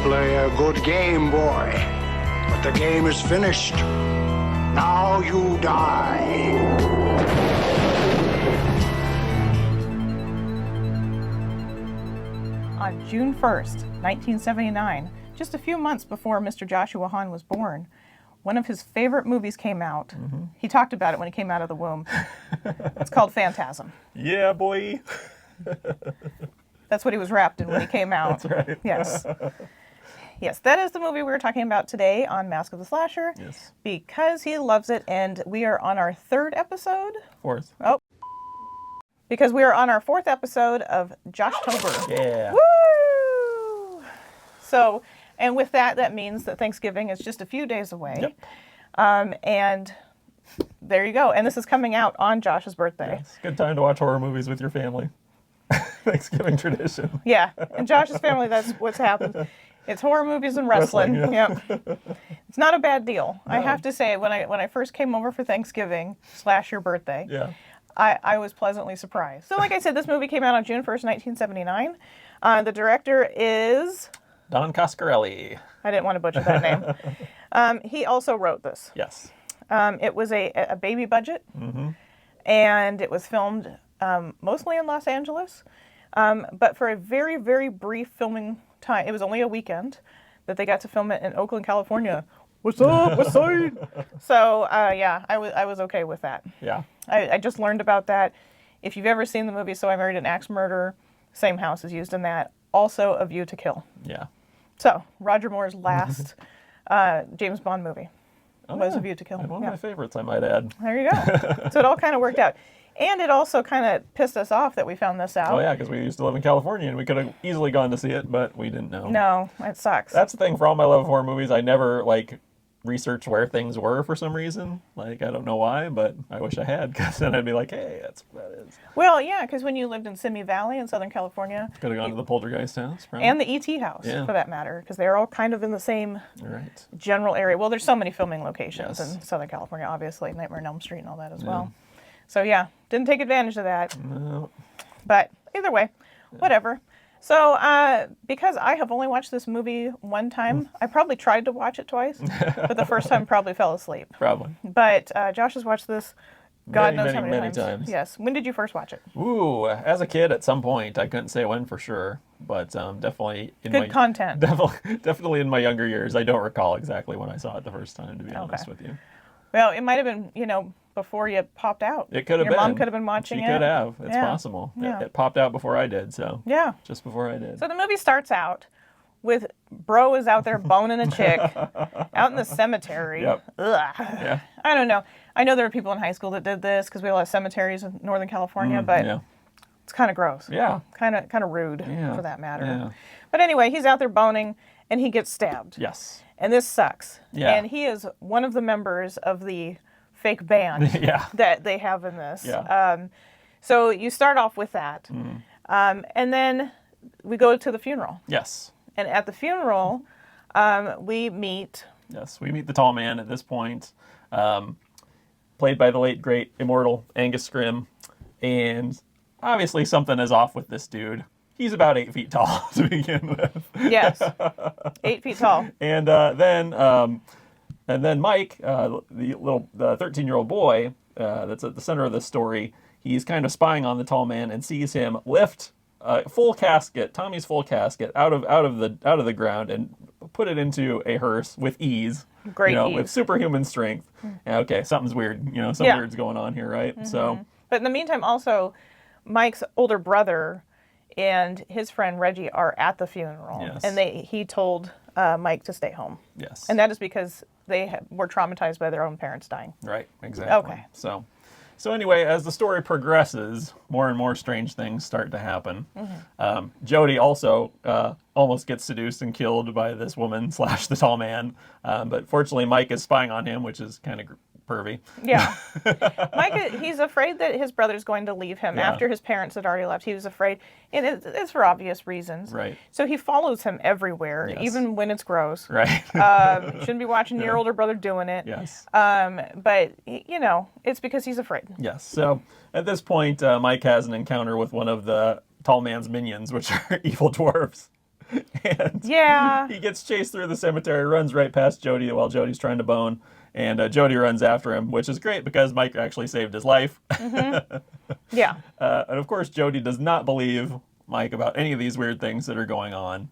play a good game, boy. But the game is finished. Now you die. On June 1st, 1979, just a few months before Mr. Joshua Hahn was born, one of his favorite movies came out. Mm-hmm. He talked about it when he came out of the womb. It's called Phantasm. Yeah, boy. That's what he was wrapped in when he came out. That's right. Yes. Yes, that is the movie we're talking about today on Mask of the Slasher. Yes. Because he loves it, and we are on our third episode. Fourth. Oh. Because we are on our fourth episode of Joshtober. Yeah. Woo! So, and with that, that means that Thanksgiving is just a few days away. Yep. And there you go. And this is coming out on Josh's birthday. Yes. Good time to watch horror movies with your family. Thanksgiving tradition. Yeah. In Josh's family, that's what's happened. It's horror movies and wrestling. Yeah. Yep. It's not a bad deal. No. I have to say, when I first came over for Thanksgiving / your birthday, yeah. I was pleasantly surprised. So like I said, this movie came out on June 1st, 1979. The director is... Don Coscarelli. I didn't want to butcher that name. He also wrote this. Yes. It was a baby budget, and it was filmed mostly in Los Angeles, but for a very, very brief filming time. It was only a weekend that they got to film it in Oakland, California. What's up? What's up? So, yeah, I was okay with that. Yeah. I just learned about that. If you've ever seen the movie So I Married an Axe Murderer, same house is used in that. Also, A View to Kill. Yeah. So, Roger Moore's last James Bond movie was A View to Kill. One of my favorites, I might add. There you go. So it all kind of worked out. And it also kind of pissed us off that we found this out. Oh, yeah, because we used to live in California, and we could have easily gone to see it, but we didn't know. No, it sucks. That's the thing, for all my love of horror movies, I never, researched where things were for some reason. I don't know why, but I wish I had, because then I'd be like, hey, that's what that is. Well, yeah, because when you lived in Simi Valley in Southern California... Could have gone to the Poltergeist house, probably. And the E.T. house, for that matter, because they're all kind of in the same general area. Well, there's so many filming locations in Southern California, obviously, Nightmare on Elm Street and all that as well. So, yeah, didn't take advantage of that. No. But either way, whatever. So, because I have only watched this movie one time, I probably tried to watch it twice, but the first time probably fell asleep. Probably. But Josh has watched this God knows how many many times. Yes. When did you first watch it? Ooh, as a kid at some point. I couldn't say when for sure, but definitely in Good content. Definitely in my younger years. I don't recall exactly when I saw it the first time, to be honest with you. Well, it might have been, before you popped out. It could have been. Your mom could have been watching it. She could have. It's possible. Yeah. It popped out before I did, so. Yeah. Just before I did. So the movie starts out with bro is out there boning a chick out in the cemetery. Yep. Ugh. Yeah. I don't know. I know there are people in high school that did this because we all have cemeteries in Northern California, but it's kind of gross. Yeah. Kind of rude for that matter. Yeah. But anyway, he's out there boning and he gets stabbed. Yes. And this sucks. Yeah. And he is one of the members of the fake band that they have in this. Yeah. So you start off with that. And then we go to the funeral. Yes. And at the funeral, we meet... Yes, we meet the tall man at this point, played by the late, great, immortal Angus Scrimm. And obviously something is off with this dude. He's about 8 feet tall to begin with. Yes, 8 feet tall. And then Mike, the 13-year-old boy that's at the center of the story, he's kind of spying on the tall man and sees him lift full casket, Tommy's full casket, out of the ground and put it into a hearse with ease. Great ease. With superhuman strength. Okay, something's weird. Something weird's going on here, right? Mm-hmm. So, but in the meantime, also, Mike's older brother and his friend Reggie are at the funeral, and he told Mike to stay home. Yes, and that is because they were traumatized by their own parents dying. Right. Exactly. Okay. So anyway, as the story progresses, more and more strange things start to happen. Mm-hmm. Jody also almost gets seduced and killed by this woman / the tall man. But fortunately, Mike is spying on him, which is kind of pervy. Yeah. Mike, he's afraid that his brother's going to leave him after his parents had already left. He was afraid, and it's for obvious reasons. Right. So he follows him everywhere, even when it's gross. Right. You shouldn't be watching your older brother doing it. Yes. But, it's because he's afraid. Yes. So at this point, Mike has an encounter with one of the tall man's minions, which are evil dwarves. And Yeah. he gets chased through the cemetery, runs right past Jody while Jody's trying to bone. And Jody runs after him, which is great because Mike actually saved his life. Yeah. And of course, Jody does not believe Mike about any of these weird things that are going on.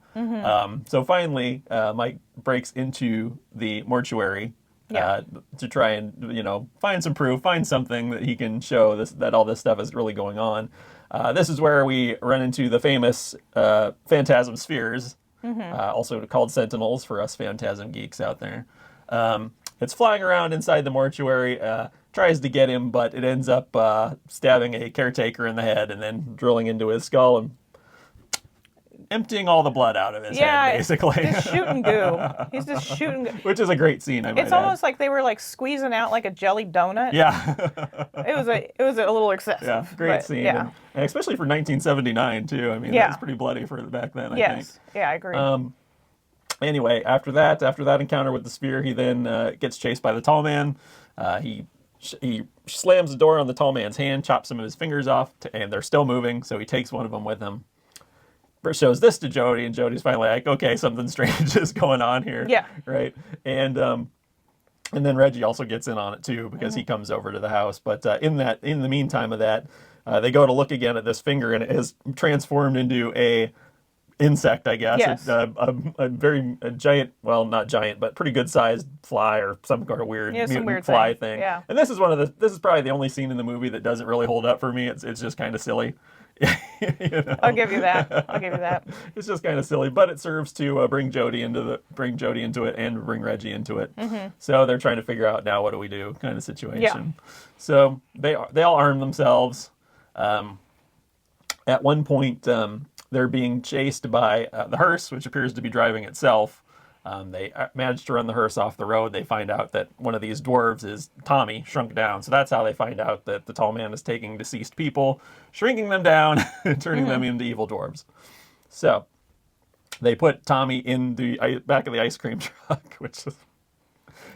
So finally, Mike breaks into the mortuary to try and find some proof, find something that he can show that all this stuff is really going on. This is where we run into the famous Phantasm spheres, also called Sentinels for us Phantasm geeks out there. It's flying around inside the mortuary, tries to get him, but it ends up stabbing a caretaker in the head and then drilling into his skull and emptying all the blood out of his head, basically. Just shooting goo. He's just shooting goo. Which is a great scene, I might It's almost like they were like squeezing out like a jelly donut. Yeah. It was a little excessive. Yeah, great scene. Yeah. And especially for 1979, too. I mean, that was pretty bloody for back then, I think. Yeah, I agree. Anyway, after that encounter with the spear, he then gets chased by the tall man. He slams the door on the tall man's hand, chops some of his fingers off, and they're still moving, so he takes one of them with him. Shows this to Jody, and Jody's finally like, okay, something strange is going on here. Yeah. Right? And then Reggie also gets in on it, too, because he comes over to the house. But in the meantime of that, they go to look again at this finger, and it has transformed into a insect, I guess. Yes. It's a giant, well, not giant, but pretty good sized fly or some kind of weird mutant fly thing. Yeah. And this is probably the only scene in the movie that doesn't really hold up for me. It's just kind of silly. I'll give you that. It's just kind of silly, but it serves to bring Jody into it and bring Reggie into it. So they're trying to figure out now what do we do kind of situation. Yeah. So they all arm themselves. At one point, they're being chased by the hearse, which appears to be driving itself. They manage to run the hearse off the road. They find out that one of these dwarves is Tommy, shrunk down. So that's how they find out that the tall man is taking deceased people, shrinking them down, and turning them into evil dwarves. So they put Tommy in the back of the ice cream truck, which is,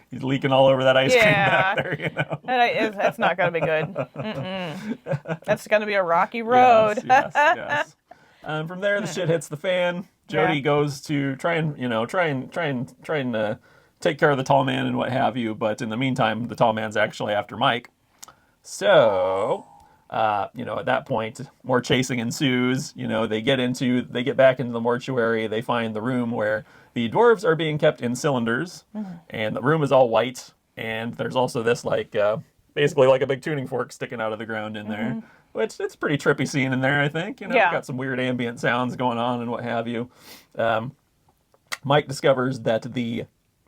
he's leaking all over that ice cream back there, That's not going to be good. Mm-mm. That's going to be a rocky road. Yes. From there, the shit hits the fan. Jody goes to try and take care of the tall man and what have you. But in the meantime, the tall man's actually after Mike. So, at that point, more chasing ensues. They get back into the mortuary. They find the room where the dwarves are being kept in cylinders, and the room is all white. And there's also this basically like a big tuning fork sticking out of the ground in there. Which it's a pretty trippy scene in there, I think. Got some weird ambient sounds going on and what have you. Mike discovers that the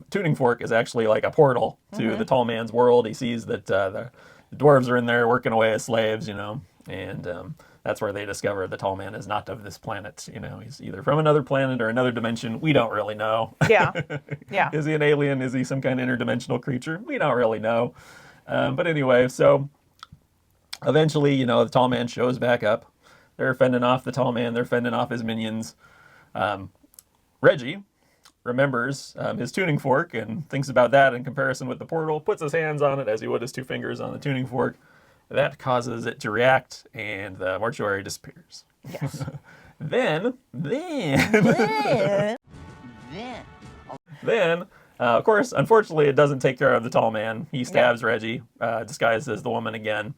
tuning fork is actually like a portal to the tall man's world. He sees that the dwarves are in there working away as slaves, and that's where they discover the tall man is not of this planet. He's either from another planet or another dimension. We don't really know. Yeah. Is he an alien? Is he some kind of interdimensional creature? We don't really know. But anyway, so eventually, the tall man shows back up. They're fending off the tall man. They're fending off his minions. Reggie remembers his tuning fork and thinks about that in comparison with the portal, puts his hands on it as he would his two fingers on the tuning fork. That causes it to react, and the mortuary disappears. Yes. Then, of course, unfortunately, it doesn't take care of the tall man. He stabs Reggie, disguised as the woman again,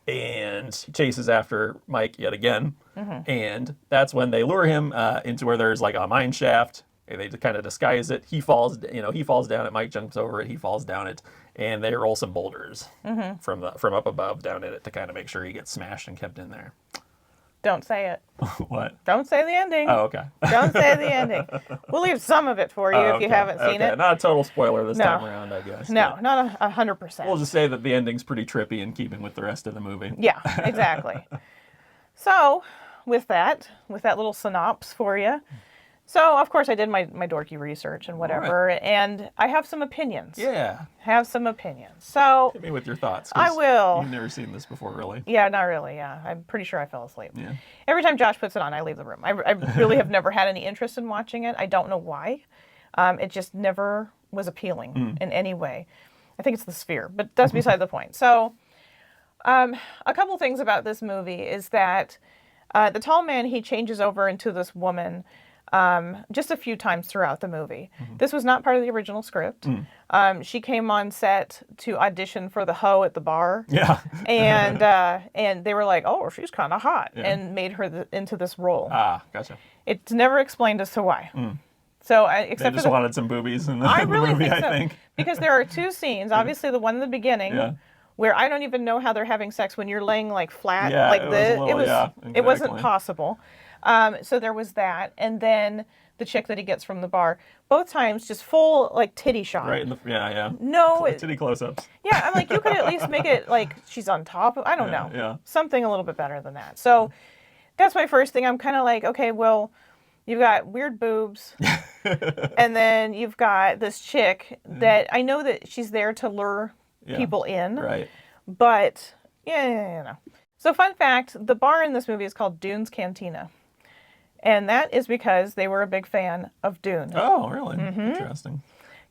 and he chases after Mike yet again. And that's when they lure him into where there's like a mine shaft. And they kind of disguise it. He falls down it. Mike jumps over it. He falls down it, and they roll some boulders from up above down in it to kind of make sure he gets smashed and kept in there. Don't say it. What? Don't say the ending. Oh, okay. Don't say the ending. We'll leave some of it for you if you haven't seen it. Not a total spoiler this time around, I guess. No, not 100%. We'll just say that the ending's pretty trippy in keeping with the rest of the movie. Yeah, exactly. So, with that little synopsis for you. So, of course, I did my dorky research and whatever, and I have some opinions. Yeah. So, hit me with your thoughts. I will. You've never seen this before, really. Yeah, not really, yeah. I'm pretty sure I fell asleep. Yeah. Every time Josh puts it on, I leave the room. I really have never had any interest in watching it. I don't know why. It just never was appealing in any way. I think it's the sphere, but that's beside the point. So, a couple things about this movie is that the tall man, he changes over into this woman just a few times throughout the movie. This was not part of the original script. She came on set to audition for the hoe at the bar. Yeah. And they were like, oh, she's kind of hot, and made her into this role. Ah, gotcha. It's never explained as to why. So, except They just wanted some boobies in the, I in the really movie, think so. I think. Because there are two scenes. Obviously, the one in the beginning, Yeah. where I don't even know how they're having sex when you're laying like flat Yeah, like it was this. a little- yeah, It wasn't exactly. possible. So there was that, and then the chick that he gets from the bar. Both times, just full like titty shot. Right in the, yeah. No, Titty close-ups. yeah, I'm like, you could at least make it like she's on top of, I don't know. Yeah. Something a little bit better than that. So that's my first thing. I'm kind of like, okay, well, you've got weird boobs. And then you've got this chick that I know that she's there to lure people in. Right. But, yeah. So fun fact, the bar in this movie is called Dune's Cantina. And that is because they were a big fan of Dune. Oh, really? Interesting.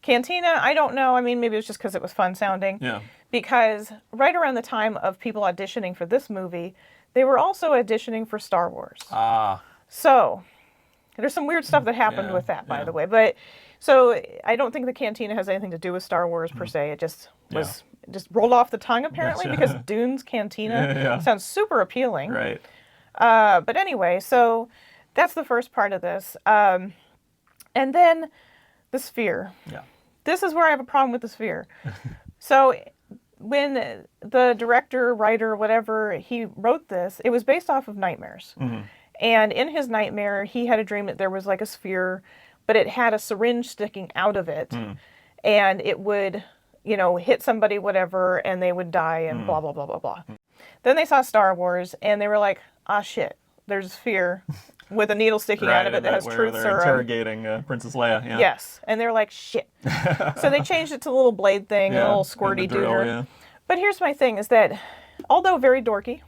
Cantina, I don't know. I mean, maybe it was just because it was fun sounding. Yeah. Because right around the time of people auditioning for this movie, they were also auditioning for Star Wars. Ah. So, there's some weird stuff that happened with that, by the way. But, so, I don't think the Cantina has anything to do with Star Wars, per se. It just was, just rolled off the tongue, apparently, Gotcha. because Dune's Cantina sounds super appealing. Right. But anyway, so that's the first part of this. And then the sphere. Yeah. This is where I have a problem with the sphere. So when the director, writer, whatever, he wrote this, it was based off of nightmares. And in his nightmare, he had a dream that there was like a sphere, but it had a syringe sticking out of it. And it would, you know, hit somebody, whatever, and they would die and blah, blah, blah, blah, blah. Then they saw Star Wars, and they were like, ah, shit, there's a sphere with a needle sticking out of it that has where truth they're serum. interrogating Princess Leia. Yeah. Yes. And they're like, shit. So they changed it to a little blade thing, Yeah, a little and squirty the drill, dooter. yeah. But here's my thing is that, although very dorky,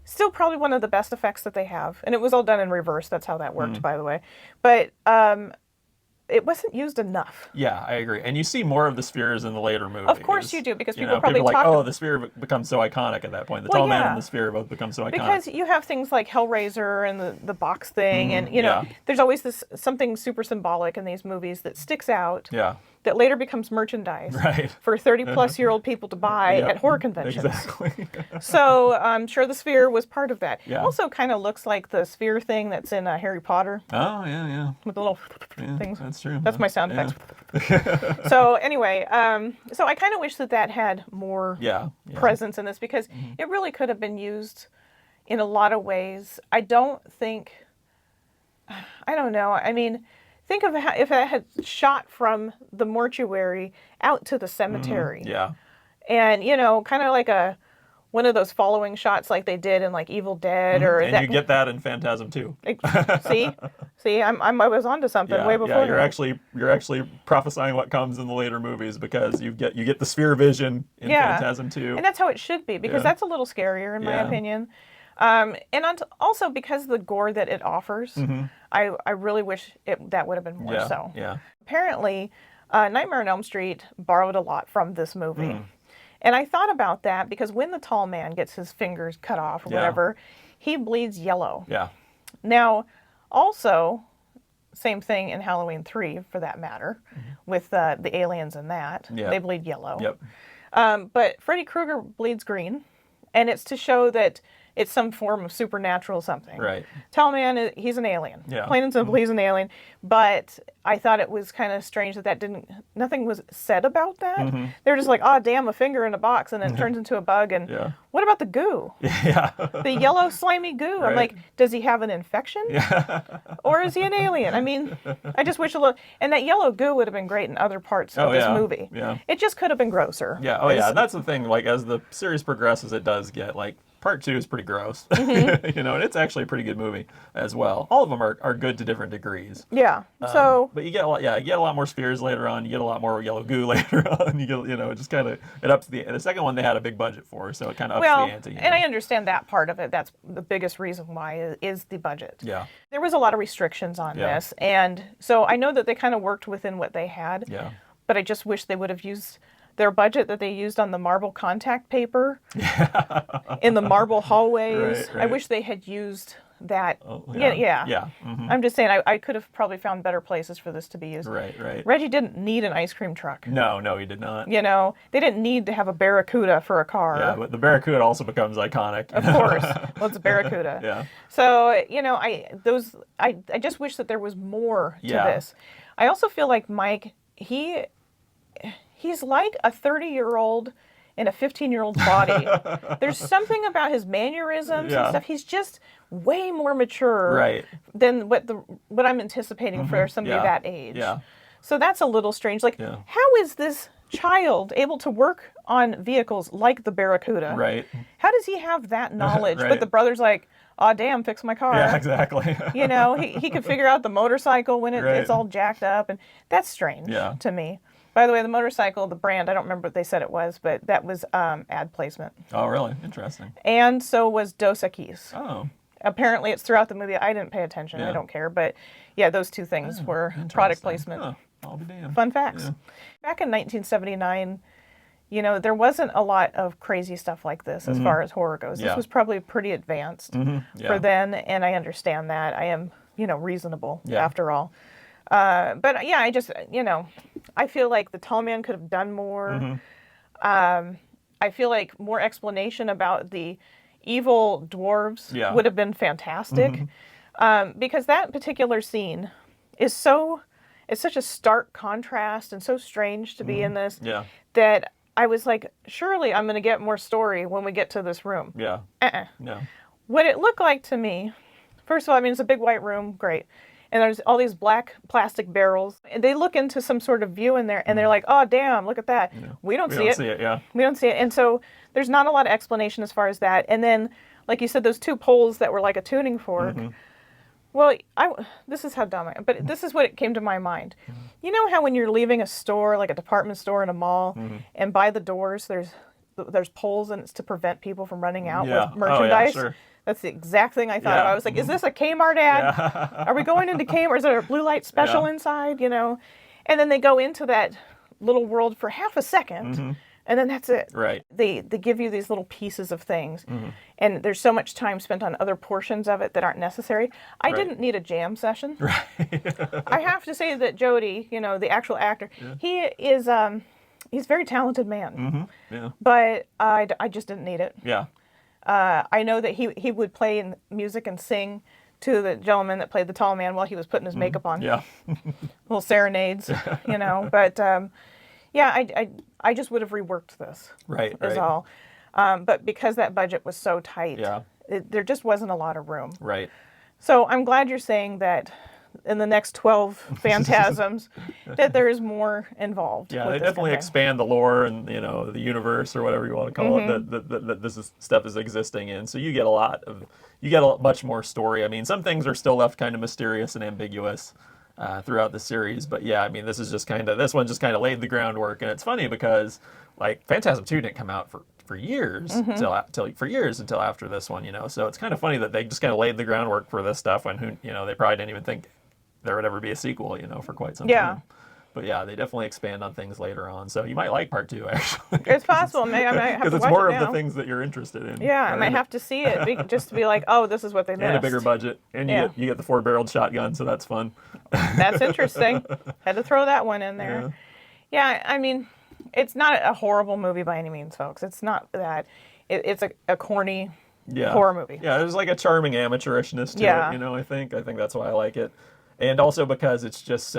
still probably one of the best effects that they have. And it was all done in reverse. That's how that worked, by the way. But it wasn't used enough. Yeah, I agree. And you see more of the spheres in the later movies. Of course you do, because people know, probably people are talk... like, oh, the sphere becomes so iconic at that point. The Well, tall man yeah. and the sphere both become so iconic. Because you have things like Hellraiser and the box thing, and, you know, yeah. there's always this something super symbolic in these movies that sticks out. Yeah. That later becomes merchandise Right. for 30-plus-year-old people to buy Yeah, at horror conventions. Exactly. So I'm sure the sphere was part of that. Yeah. Also kind of looks like the sphere thing that's in Harry Potter Oh, yeah. with the little Yeah, things. that's true. That's my sound Yeah. effects. So anyway, so I kind of wish that had more Yeah. presence in this, because it really could have been used in a lot of ways. I don't know. I mean, think of how, if it had shot from the mortuary out to the cemetery. Yeah. And, you know, kind of like one of those following shots like they did in like Evil Dead or And that. you get that in Phantasm too. See, I was onto something Yeah, way before. yeah, that. you're actually prophesying what comes in the later movies, because you get the sphere vision in Phantasm 2. And that's how it should be, because Yeah. that's a little scarier in my Yeah. opinion. Also because the gore that it offers, I really wish that would have been more yeah. so. Yeah. Apparently, Nightmare on Elm Street borrowed a lot from this movie. And I thought about that because when the tall man gets his fingers cut off or Yeah. whatever, he bleeds yellow. Yeah. Now, also, same thing in Halloween 3, for that matter, with the aliens in that. Yeah. They bleed yellow. Yep. But Freddy Krueger bleeds green, and it's to show that it's some form of supernatural something. Right. Tall man, he's an alien. Yeah. Plain and simple, he's an alien. But I thought it was kind of strange that nothing was said about that. They're just like, oh, damn, a finger in a box, and then it turns into a bug. And Yeah. what about the goo? Yeah. The yellow slimy goo. I'm Right. like, does he have an infection? Or is he an alien? I mean, I just wish a little... And that yellow goo would have been great in other parts of this movie. Yeah. It just could have been grosser. Yeah. Oh, yeah. That's the thing. Like, as the series progresses, it does get, like, part 2 is pretty gross. You know, and it's actually a pretty good movie as well. All of them are good to different degrees. Yeah. So... But you get a lot. Yeah, you get a lot more spheres later on. You get a lot more yellow goo later on. You get, it just kind of it ups the second one they had a big budget for, so it kind of ups the ante. And I understand that part of it. That's the biggest reason why is the budget. Yeah. There was a lot of restrictions on Yeah. this, and so I know that they kind of worked within what they had. Yeah. But I just wish they would have used their budget that they used on the marble contact paper in the marble hallways. Right. I wish they had used that. Oh, Yeah. Yeah. Mhm. I'm just saying I could have probably found better places for this to be used. Right. Reggie didn't need an ice cream truck. No, he did not. You know, they didn't need to have a Barracuda for a car. Yeah, but the Barracuda also becomes iconic. Of course. Well, it's a Barracuda. Yeah. So, you know, I just wish that there was more to this. I also feel like Mike, he's like a 30-year-old in a 15-year-old body. There's something about his mannerisms and stuff. He's just way more mature than what I'm anticipating for somebody that age. Yeah. So that's a little strange. Like, how is this child able to work on vehicles like the Barracuda? Right. How does he have that knowledge? But the brother's like, "Aw, damn, fix my car." Yeah, exactly. You know, he could figure out the motorcycle when it's all jacked up, and that's strange to me. By the way, the motorcycle, the brand, I don't remember what they said it was, but that was ad placement. Oh, really? Interesting. And so was Dos Equis. Oh. Apparently, it's throughout the movie. I didn't pay attention. I don't care. But yeah, those two things were product placement. Huh. I'll be damned. Fun facts. Yeah. Back in 1979, you know, there wasn't a lot of crazy stuff like this as far as horror goes. This was probably pretty advanced for then, and I understand that. I am, you know, reasonable after all. But yeah, I just, you know, I feel like the Tall Man could have done more. I feel like more explanation about the evil dwarves would have been fantastic. Because that particular scene is it's such a stark contrast and so strange to be in this that I was like, surely I'm going to get more story when we get to this room. Yeah. No. What it looked like to me, first of all, I mean, it's a big white room, great. And there's all these black plastic barrels. And they look into some sort of view in there, and they're like, "Oh, damn, look at that." Yeah. We don't see We it. don't see it. And so there's not a lot of explanation as far as that. And then, like you said, those two poles that were like a tuning fork. Well, this is how dumb I am, but this is what it came to my mind. You know how when you're leaving a store, like a department store in a mall, and by the doors there's poles, and it's to prevent people from running out with merchandise? Oh, yeah, sure. That's the exact thing I thought of. I was like, is this a Kmart ad? Are we going into Kmart? Is there a blue light special inside? You know? And then they go into that little world for half a second, and then that's it. Right. They give you these little pieces of things, and there's so much time spent on other portions of it that aren't necessary. I didn't need a jam session. I have to say that Jody, you know, the actual actor, he is he's a very talented man. But I just didn't need it. I know that he would play in music and sing to the gentleman that played the Tall Man while he was putting his makeup on. Little serenades, you know. But I just would have reworked this. Is all. But because that budget was so tight, there just wasn't a lot of room. So I'm glad you're saying that in the next 12 Phantasms that there is more involved. Yeah, they definitely expand the lore and, you know, the universe or whatever you want to call it that this stuff is existing in. So you get much more story. I mean, some things are still left kind of mysterious and ambiguous throughout the series, but yeah, I mean, this one just kind of laid the groundwork. And it's funny because like Phantasm 2 didn't come out for years until after this one, you know. So it's kind of funny that they just kind of laid the groundwork for this stuff when they probably didn't even think there would ever be a sequel, you know, for quite some time. But yeah, they definitely expand on things later on. So you might like part 2, actually. It's possible. I might have to watch it now. Because it's more of the things that you're interested in. Yeah, I might have to see it just to be like, oh, this is what they missed. And a bigger budget. And you get the 4-barreled shotgun, so that's fun. That's interesting. Had to throw that one in there. Yeah, I mean, it's not a horrible movie by any means, folks. It's not that. It's a corny horror movie. Yeah, there's like a charming amateurishness to it, you know, I think that's why I like it. And also because it's just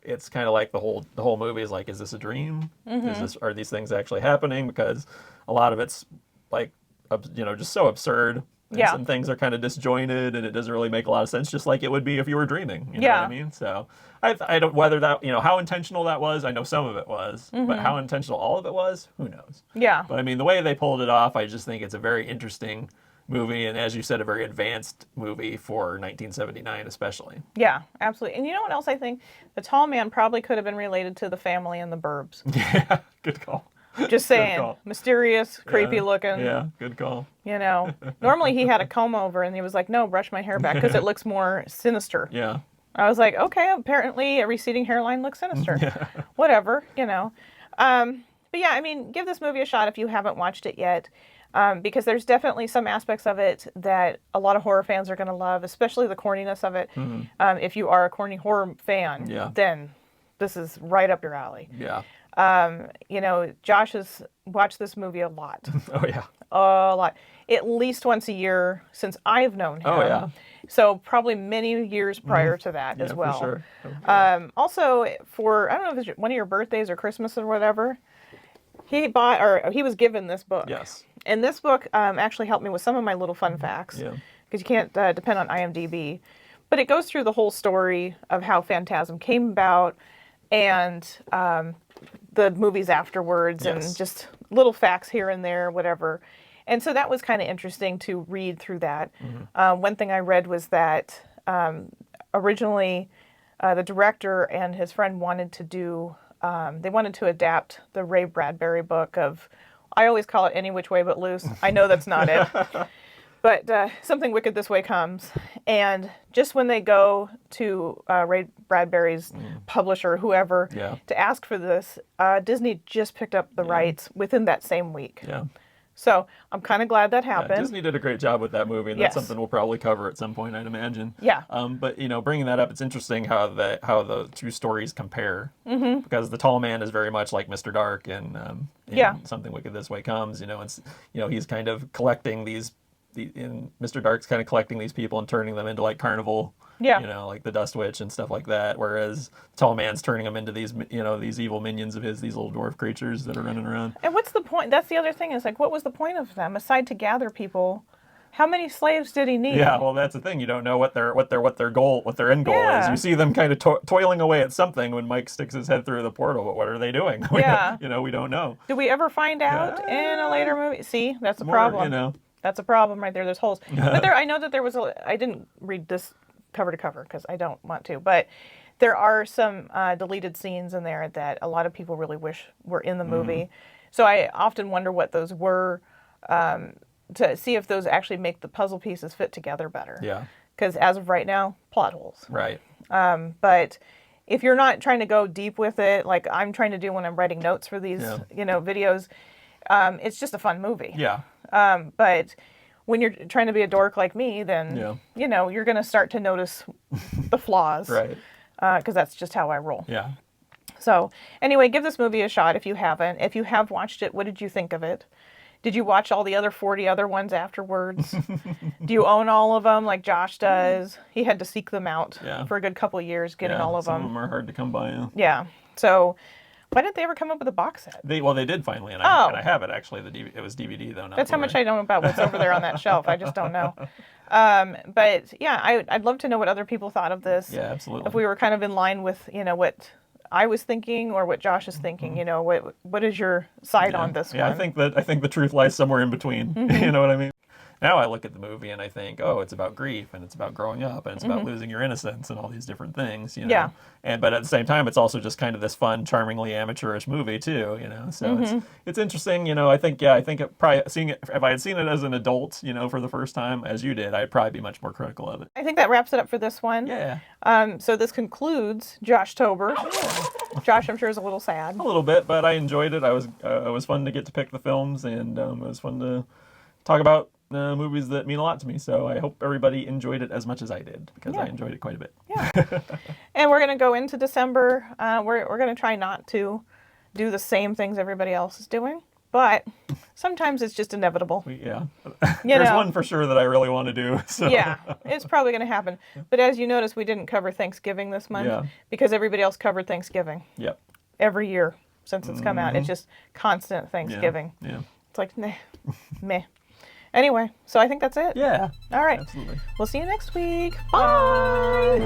it's kind of like the whole movie is like, is this a dream? Are these things actually happening? Because a lot of it's like, you know, just so absurd. And some things are kind of disjointed and it doesn't really make a lot of sense, just like it would be if you were dreaming. You know what I mean? So I don't, whether that, you know, how intentional that was, I know some of it was, but how intentional all of it was, who knows? Yeah. But I mean, the way they pulled it off, I just think it's a very interesting movie, and as you said, a very advanced movie for 1979 especially. Yeah, absolutely. And you know what else I think? The Tall Man probably could have been related to the family in The Burbs. Yeah, good call. Just saying. Mysterious, creepy looking. Yeah, good call. You know, normally he had a comb over and he was like, no, brush my hair back because it looks more sinister. Yeah. I was like, okay, apparently a receding hairline looks sinister. Whatever, you know. But yeah, I mean, give this movie a shot if you haven't watched it yet. Because there's definitely some aspects of it that a lot of horror fans are going to love, especially the corniness of it. If you are a corny horror fan, then this is right up your alley. Yeah. You know, Josh has watched this movie a lot. Oh, yeah. A lot. At least once a year since I've known him. Oh, yeah. So probably many years prior to that as well. For sure. Also, for, I don't know if it's one of your birthdays or Christmas or whatever, he was given this book. Yes. And this book actually helped me with some of my little fun facts. Yeah. Because you can't depend on IMDb. But it goes through the whole story of how Phantasm came about and the movies afterwards and just little facts here and there, whatever. And so that was kind of interesting to read through that. One thing I read was that originally the director and his friend wanted to do, they wanted to adapt the Ray Bradbury book of, I always call it Any Which Way But Loose. I know that's not it. But Something Wicked This Way Comes. And just when they go to Ray Bradbury's publisher, whoever, to ask for this, Disney just picked up the rights within that same week. Yeah. So I'm kind of glad that happened. Yeah, Disney did a great job with that movie, and that's something we'll probably cover at some point, I'd imagine. Yeah. But you know, bringing that up, it's interesting how the two stories compare, because the tall man is very much like Mr. Dark, and Something Wicked This Way Comes. You know, it's he's kind of collecting these. In Mr. Dark's kind of collecting these people and turning them into like carnival. Yeah. You know, like the Dust Witch and stuff like that. Whereas Tall Man's turning them into these, these evil minions of his, these little dwarf creatures that are running around. And what's the point? That's the other thing is like, what was the point of them aside to gather people? How many slaves did he need? Yeah, well, that's the thing. You don't know what their end goal is. You see them kind of toiling away at something when Mike sticks his head through the portal. But what are they doing? We don't know. Do we ever find out in a later movie? See, that's a problem. That's a problem right there. There's holes. But I know that there was I didn't read this cover to cover because I don't want to, but there are some deleted scenes in there that a lot of people really wish were in the movie. So I often wonder what those were to see if those actually make the puzzle pieces fit together better. Yeah. Because as of right now, plot holes. Right. But if you're not trying to go deep with it, like I'm trying to do when I'm writing notes for these, videos, it's just a fun movie. Yeah. But when you're trying to be a dork like me, then, you're going to start to notice the flaws. Right. Because that's just how I roll. Yeah. So anyway, give this movie a shot if you haven't. If you have watched it, what did you think of it? Did you watch all the other 40 other ones afterwards? Do you own all of them like Josh does? He had to seek them out for a good couple of years, getting all of them. Some of them are hard to come by. Yeah. So why didn't they ever come up with a box set? They did finally, and I have it actually. It was DVD though. Not That's how Blu-ray. much I know about what's over there on that shelf. I just don't know. But yeah, I'd love to know what other people thought of this. Yeah, absolutely. If we were kind of in line with what I was thinking or what Josh is thinking, what is your side on this one? Yeah, I think the truth lies somewhere in between. You know what I mean? Now I look at the movie and I think, oh, it's about grief and it's about growing up and it's about losing your innocence and all these different things, Yeah. But at the same time, it's also just kind of this fun, charmingly amateurish movie too, So it's interesting, I think it probably if I had seen it as an adult, for the first time as you did, I'd probably be much more critical of it. I think that wraps it up for this one. Yeah. So this concludes Joshtober. Josh, I'm sure, is a little sad. A little bit, but I enjoyed it. It was fun to get to pick the films, and it was fun to talk about movies that mean a lot to me. So I hope everybody enjoyed it as much as I did, because I enjoyed it quite a bit. Yeah. And we're going to go into December. We're going to try not to do the same things everybody else is doing, but sometimes it's just inevitable. There's one for sure that I really want to do. So. Yeah, it's probably going to happen. But as you notice, we didn't cover Thanksgiving this month because everybody else covered Thanksgiving. Yep. Every year since it's come out. It's just constant Thanksgiving. Yeah. It's like, meh. Anyway, so I think that's it. Yeah. All right. Absolutely. We'll see you next week. Bye.